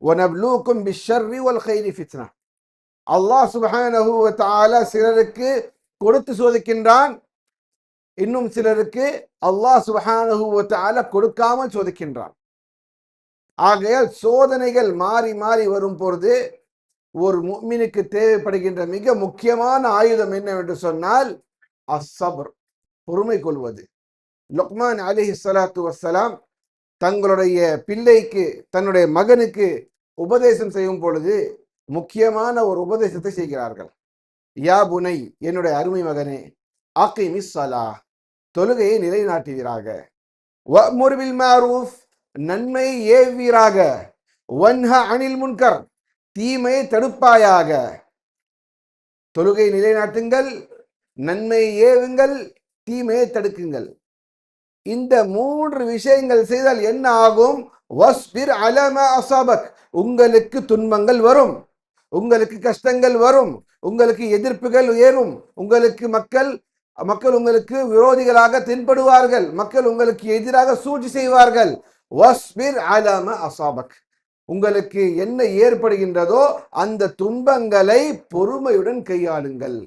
وَنَبْلُوكُمْ بِالشَّرِّ وَالْخَيْرِ فِتْنَةً. அல்லாஹ் சுப்ஹானஹு வ தஆலா சிலருக்கு கொடுத்து சோதிக்கின்றான், இன்னும் சிலருக்கு அல்லாஹ் சுப்ஹானஹு வ தஆலா கொடுக்காமல் சோதிக்கின்றான். ஆகையால் சோதனைகள் மாறி மாறி வரும் பொழுது ஒரு முஃமினுக்கு தேவைப்படுகின்ற மிக முக்கியமான ஆயுதம் என்னவென்று சொன்னால் அஸ்ஸப்ர், பொறுமை கொள்வது. லுக்மான் அலைஹிஸ்ஸலாத்து வஸ்ஸலாம் தங்களுடைய பிள்ளைக்கு, தன்னுடைய மகனுக்கு உபதேசம் செய்யும் பொழுது முக்கியமான ஒரு உபதேசத்தை செய்கிறார்கள். யா புனை, என்னுடைய அருமை மகனே, அகிமிஸ் ஸலாஹ், தொழுகையை நிலைநாட்டுவீராக. வஅ்முர் பில் மஅரூஃப், நன்மை ஏவீராக. வன்ஹ அனில் முன்கர், தீமையை தடுப்பாயாக. தொழுகை நிலைநாட்டுங்கள், நன்மை ஏவுங்கள், தீமையை தடுக்குங்கள். இந்த 3 விஷயங்கள் செய்தால் என்ன ஆகும்? வஸ்பிர் அலா மா அஸாபக், உங்களுக்கு துன்பங்கள் வரும், உங்களுக்கு கஷ்டங்கள் வரும், உங்களுக்கு எதிர்ப்புகள் ஏறும், உங்களுக்கு மக்கள் உங்களுக்கு விரோதிகளாக தென்படுவார்கள், மக்கள் உங்களுக்கு எதிராக சூழ்ச்சி செய்வார்கள். வஸ்பிர் அலா மா அஸாபக், உங்களுக்கு என்ன ஏற்படுகின்றதோ அந்த துன்பங்களை பொறுமையுடன் கையாளுங்கள்.